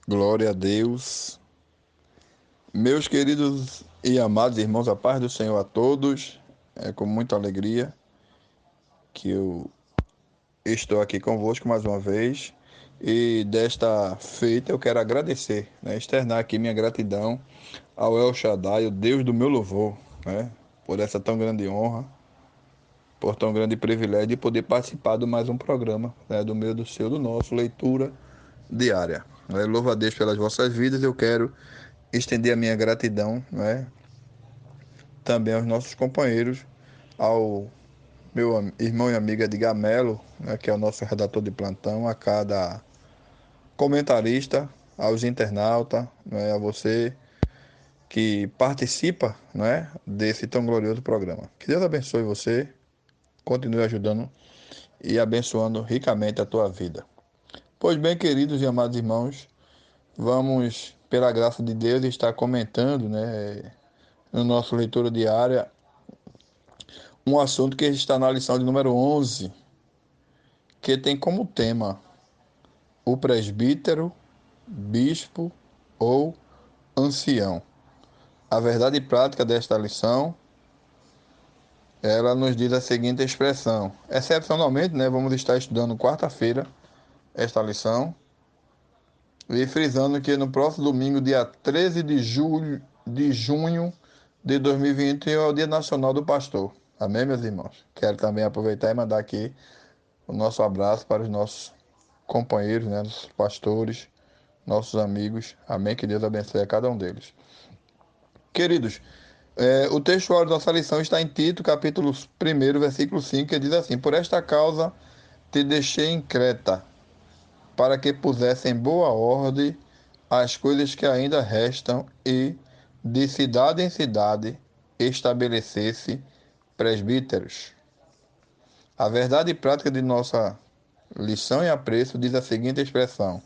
Glória a Deus. Meus queridos e amados irmãos, a paz do Senhor a todos. É com muita alegria que eu estou aqui convosco mais uma vez. E desta feita eu quero agradecer, externar aqui minha gratidão ao El Shaddai, o Deus do meu louvor, por essa tão grande honra, por tão grande privilégio de poder participar de mais um programa, do meu, do seu, do nosso, leitura diária. Louvo a Deus pelas vossas vidas. Eu quero estender a minha gratidão, também aos nossos companheiros, ao meu irmão e amigo Edgar Melo, que é o nosso redator de plantão, a cada comentarista, aos internautas, a você que participa, desse tão glorioso programa. Que Deus abençoe você, continue ajudando e abençoando ricamente a tua vida. Pois bem, queridos e amados irmãos, vamos, pela graça de Deus, estar comentando, no nosso leitura diária, um assunto que está na lição de número 11, que tem como tema o presbítero, bispo ou ancião. A verdade prática desta lição, ela nos diz a seguinte expressão. Excepcionalmente, vamos estar estudando quarta-feira esta lição, e frisando que no próximo domingo, dia 13 de junho de 2020, é o Dia Nacional do Pastor. Amém, meus irmãos? Quero também aproveitar e mandar aqui o nosso abraço para os nossos companheiros, nossos pastores, nossos amigos. Amém? Que Deus abençoe a cada um deles. Queridos, o texto da nossa lição está em Tito, capítulo 1, versículo 5, que diz assim: Por esta causa te deixei em Creta, para que pusesse em boa ordem as coisas que ainda restam e, de cidade em cidade, estabelecesse presbíteros. A verdade prática de nossa lição e apreço diz a seguinte expressão: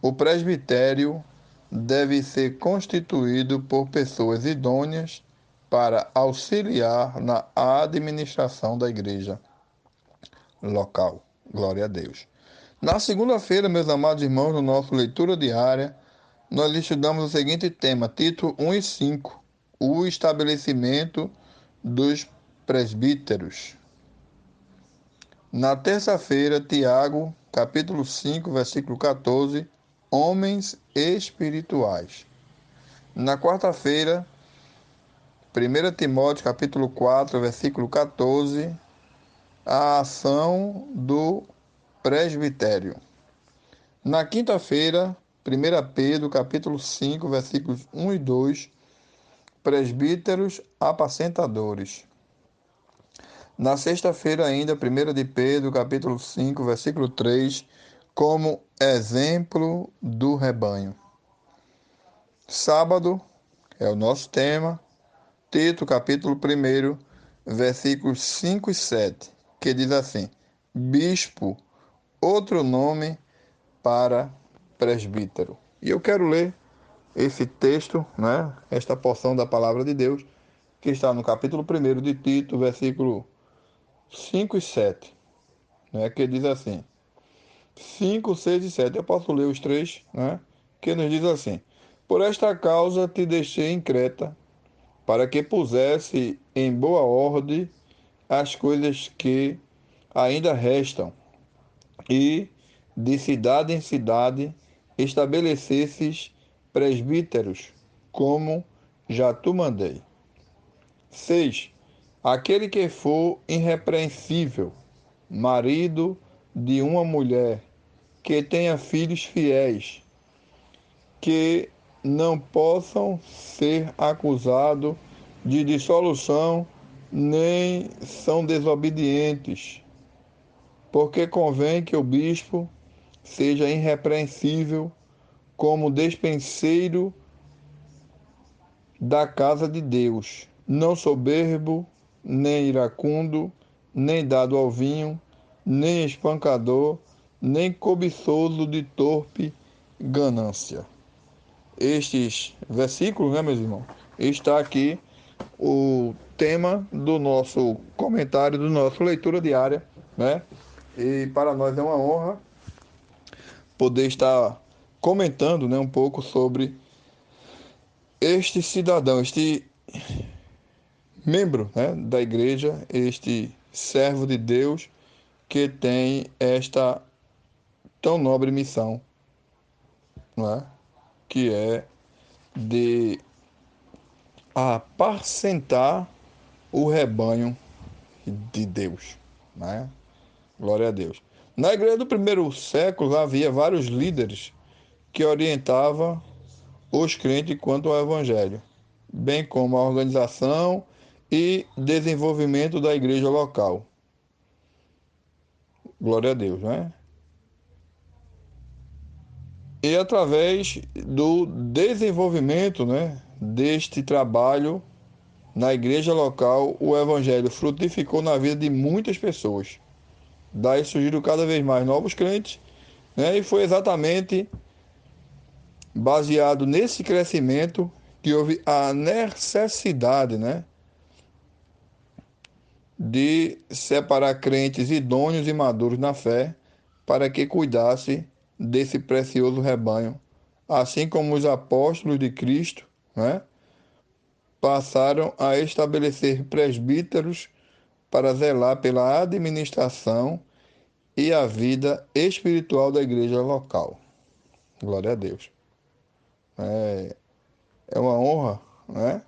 o presbitério deve ser constituído por pessoas idôneas para auxiliar na administração da igreja local. Glória a Deus. Na segunda-feira, meus amados irmãos, no nosso leitura diária, nós estudamos o seguinte tema, Tito 1 e 5, o estabelecimento dos presbíteros. Na terça-feira, Tiago, capítulo 5, versículo 14, homens espirituais. Na quarta-feira, 1 Timóteo, capítulo 4, versículo 14, a ação do presbitério. Na quinta-feira, 1 Pedro, capítulo 5, versículos 1 e 2, presbíteros apacentadores. Na sexta-feira ainda, 1 de Pedro, capítulo 5, versículo 3, como exemplo do rebanho. Sábado é o nosso tema, Tito, capítulo 1, versículos 5 e 7, que diz assim: Bispo, outro nome para presbítero. E eu quero ler esse texto, esta porção da palavra de Deus, que está no capítulo 1 de Tito, versículo 5 e 7, que diz assim: 5, 6 e 7. Eu posso ler os três, que nos diz assim: Por esta causa te deixei em Creta, para que pusesse em boa ordem as coisas que ainda restam, e, de cidade em cidade, estabelecesses presbíteros, como já tu mandei. 6. Aquele que for irrepreensível, marido de uma mulher, que tenha filhos fiéis, que não possam ser acusados de dissolução, nem são desobedientes, porque convém que o bispo seja irrepreensível como despenseiro da casa de Deus, não soberbo, nem iracundo, nem dado ao vinho, nem espancador, nem cobiçoso de torpe ganância. Estes versículos, meus irmãos, está aqui o tema do nosso comentário, do nosso leitura diária, E para nós é uma honra poder estar comentando, né, um pouco sobre este cidadão, este membro, né, da igreja, este servo de Deus que tem esta tão nobre missão, não é? Que é de apacentar o rebanho de Deus, né? Glória a Deus. Na igreja do primeiro século havia vários líderes que orientavam os crentes quanto ao evangelho, bem como a organização e desenvolvimento da igreja local. Glória a Deus, né? E através do desenvolvimento, né, deste trabalho na igreja local, o evangelho frutificou na vida de muitas pessoas. Daí surgiram cada vez mais novos crentes, né, e foi exatamente baseado nesse crescimento que houve a necessidade, né, de separar crentes idôneos e maduros na fé para que cuidasse desse precioso rebanho, assim como os apóstolos de Cristo, né, passaram a estabelecer presbíteros para zelar pela administração e a vida espiritual da igreja local. Glória a Deus. É uma honra, né?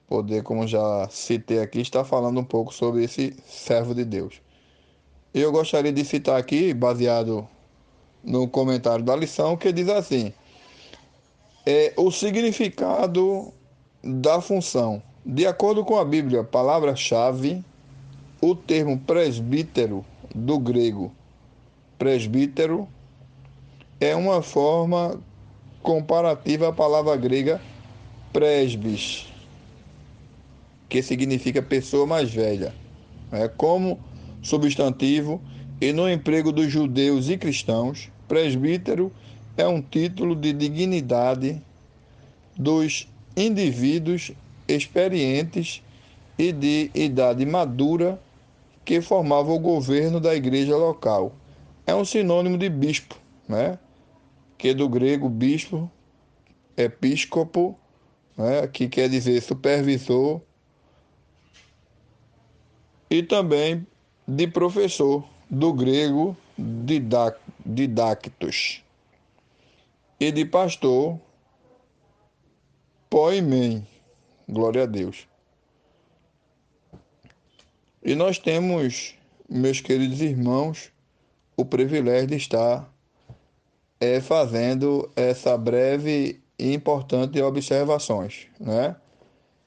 Poder, como já citei aqui, estar falando um pouco sobre esse servo de Deus. Eu gostaria de citar aqui, baseado no comentário da lição, que diz assim: o significado da função. De acordo com a Bíblia, palavra-chave, o termo presbítero, do grego presbítero, é uma forma comparativa à palavra grega presbis, que significa pessoa mais velha. Como substantivo, e no emprego dos judeus e cristãos, presbítero é um título de dignidade dos indivíduos experientes e de idade madura que formavam o governo da igreja local. É um sinônimo de bispo, né? Que do grego bispo, episcopo, né? Que quer dizer supervisor, e também de professor, do grego didactos, e de pastor, poimen, glória a Deus. E nós temos, meus queridos irmãos, o privilégio de estar fazendo essa breve e importante observações, né?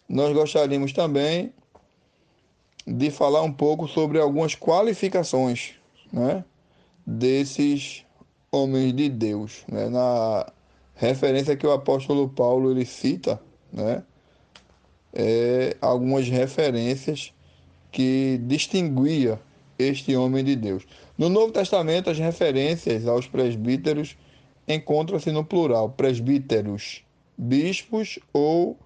Nós gostaríamos também de falar um pouco sobre algumas qualificações, né, desses homens de Deus, né? Na referência que o apóstolo Paulo ele cita, né, algumas referências que distinguia este homem de Deus. No Novo Testamento, as referências aos presbíteros encontram-se no plural, presbíteros, bispos ou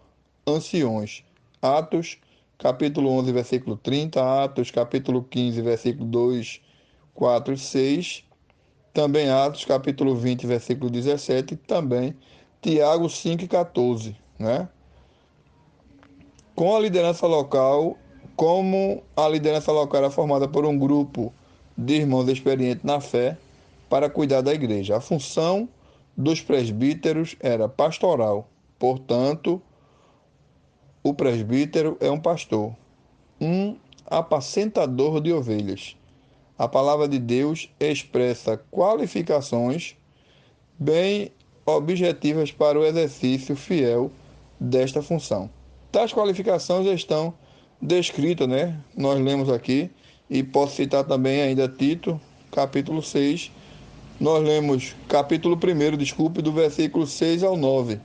anciões. Atos, capítulo 11, versículo 30, Atos, capítulo 15, versículo 2, 4 e 6, também Atos, capítulo 20, versículo 17, e também Tiago 5 e 14, né? Com a liderança local, como a liderança local era formada por um grupo de irmãos experientes na fé para cuidar da igreja. A função dos presbíteros era pastoral. Portanto, o presbítero é um pastor, um apacentador de ovelhas. A palavra de Deus expressa qualificações bem objetivas para o exercício fiel desta função. Tais qualificações estão descritas, né? Nós lemos aqui, e posso citar também ainda Tito, capítulo 6. Nós lemos capítulo 1, desculpe, do versículo 6 ao 9,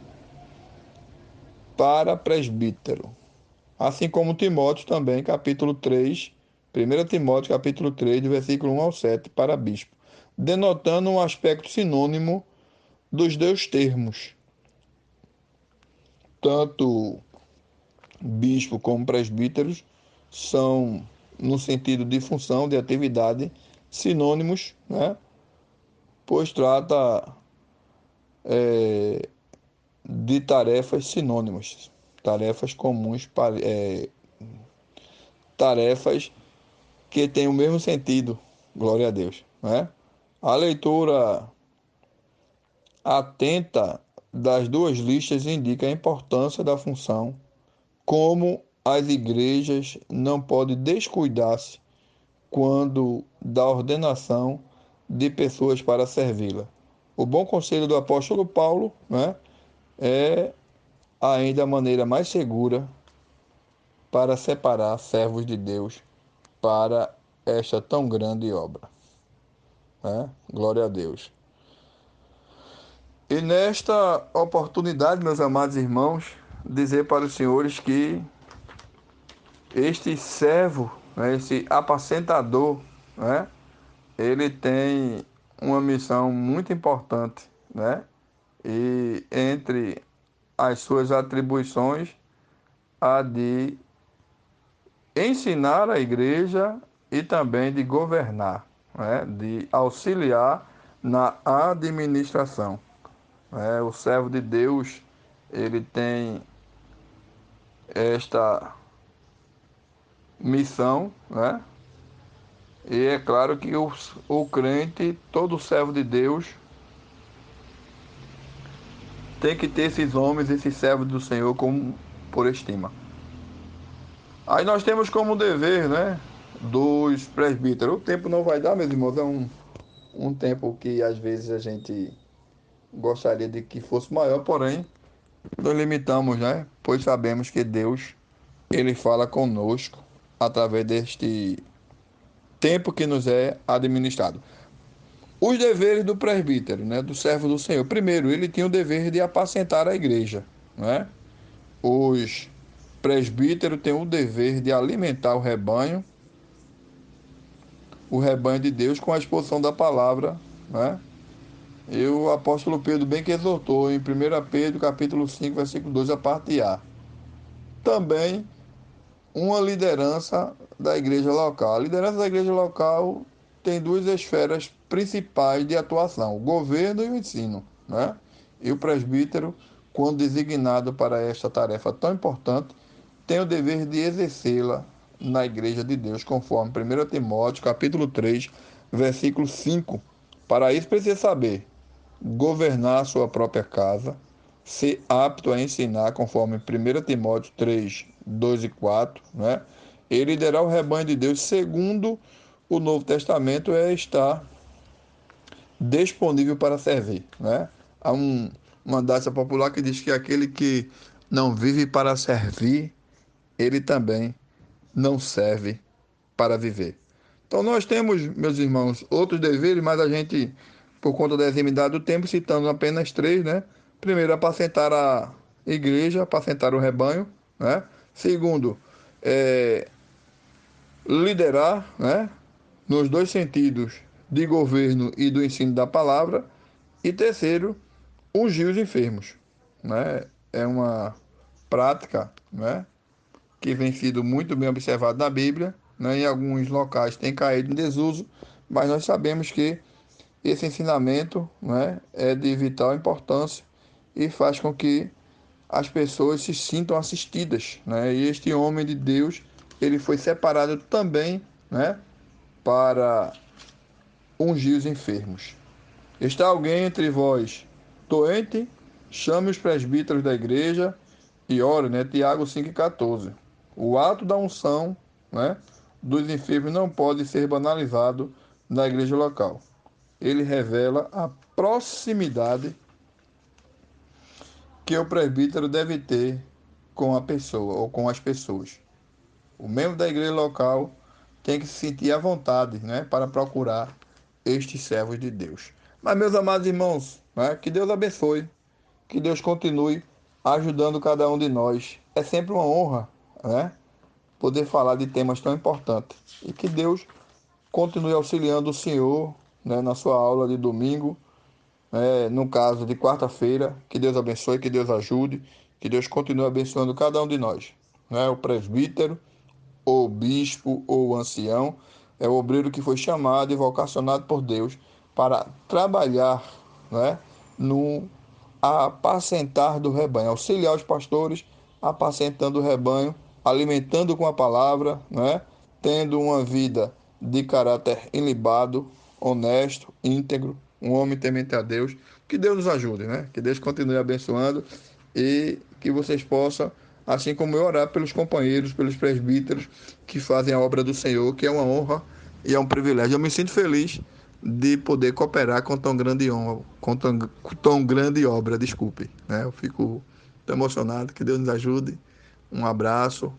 para presbítero. Assim como Timóteo também, capítulo 3, 1 Timóteo, capítulo 3, do versículo 1 ao 7, para bispo, denotando um aspecto sinônimo dos dois termos. Tanto bispo como presbíteros são, no sentido de função, de atividade, sinônimos, né? Pois trata de tarefas sinônimas, tarefas comuns, tarefas que têm o mesmo sentido, glória a Deus, né? A leitura atenta das duas listas indica a importância da função, como as igrejas não podem descuidar-se quando da ordenação de pessoas para servi-la. O bom conselho do apóstolo Paulo, né, é ainda a maneira mais segura para separar servos de Deus para esta tão grande obra, né? Glória a Deus. E nesta oportunidade, meus amados irmãos, dizer para os senhores que este servo, né, esse apacentador, né, ele tem uma missão muito importante, né? E entre as suas atribuições, a de ensinar a igreja e também de governar, né? De auxiliar na administração. Né? O servo de Deus, ele tem esta missão, né? E é claro que o crente, todo servo de Deus, tem que ter esses homens, esses servos do Senhor como por estima. Aí nós temos como dever, né, dos presbíteros. O tempo não vai dar, meus irmãos, é um tempo que às vezes a gente gostaria de que fosse maior, porém nos limitamos, né? Pois sabemos que Deus, ele fala conosco através deste tempo que nos é administrado. Os deveres do presbítero, né, do servo do Senhor. Primeiro, ele tinha o dever de apacentar a igreja, né? Os presbíteros têm o dever de alimentar o rebanho de Deus com a exposição da palavra, né? E o apóstolo Pedro bem que exortou em 1 Pedro, capítulo 5, versículo 2, a parte A. Também uma liderança da igreja local. A liderança da igreja local tem duas esferas principais de atuação: o governo e o ensino, né? E o presbítero, quando designado para esta tarefa tão importante, tem o dever de exercê-la na igreja de Deus, conforme 1 Timóteo, capítulo 3, versículo 5. Para isso precisa saber governar a sua própria casa, ser apto a ensinar, conforme 1 Timóteo 3, 2 e 4, né? E liderar o rebanho de Deus, segundo o Novo Testamento, é estar disponível para servir, né? Há uma dácia popular que diz que aquele que não vive para servir, ele também não serve para viver. Então nós temos, meus irmãos, outros deveres, mas a gente, por conta da eximidade do tempo, citamos apenas três, né? Primeiro, apacentar a igreja, apacentar o rebanho, né? Segundo, liderar, né? Nos dois sentidos, de governo e do ensino da palavra. E terceiro, ungir os enfermos, né? É uma prática, né, que vem sido muito bem observado na Bíblia, né? Em alguns locais tem caído em desuso, mas nós sabemos que esse ensinamento, né, é de vital importância e faz com que as pessoas se sintam assistidas, né? E este homem de Deus, ele foi separado também, né, para ungir os enfermos. Está alguém entre vós doente? Chame os presbíteros da igreja e ore, né? Tiago 5,14. O ato da unção, né, dos enfermos não pode ser banalizado na igreja local. Ele revela a proximidade que o presbítero deve ter com a pessoa ou com as pessoas. O membro da igreja local tem que se sentir à vontade, né, para procurar estes servos de Deus. Mas, meus amados irmãos, né, que Deus abençoe, que Deus continue ajudando cada um de nós. É sempre uma honra, né, poder falar de temas tão importantes. E que Deus continue auxiliando o Senhor, né, na sua aula de domingo, no caso de quarta-feira. Que Deus abençoe, que Deus ajude, que Deus continue abençoando cada um de nós. Né, o presbítero, ou bispo, ou ancião, é o obreiro que foi chamado e vocacionado por Deus para trabalhar, né, no a apacentar do rebanho, auxiliar os pastores apacentando o rebanho, alimentando com a palavra, né? Tendo uma vida de caráter ilibado, honesto, íntegro, um homem temente a Deus. Que Deus nos ajude, né? Que Deus continue abençoando e que vocês possam, assim como eu, orar pelos companheiros, pelos presbíteros que fazem a obra do Senhor, que é uma honra e é um privilégio. Eu me sinto feliz de poder cooperar com tão grande honra, com tão grande obra, desculpe, né? Eu fico tão emocionado, que Deus nos ajude. Um abraço,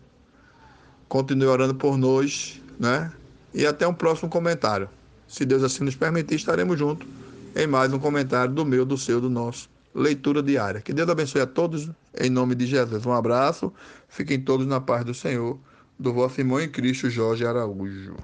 continue orando por nós, né? E até um próximo comentário. Se Deus assim nos permitir, estaremos juntos em mais um comentário do meu, do seu, do nosso leitura diária. Que Deus abençoe a todos em nome de Jesus. Um abraço, fiquem todos na paz do Senhor, do vosso irmão em Cristo, Jorge Araújo.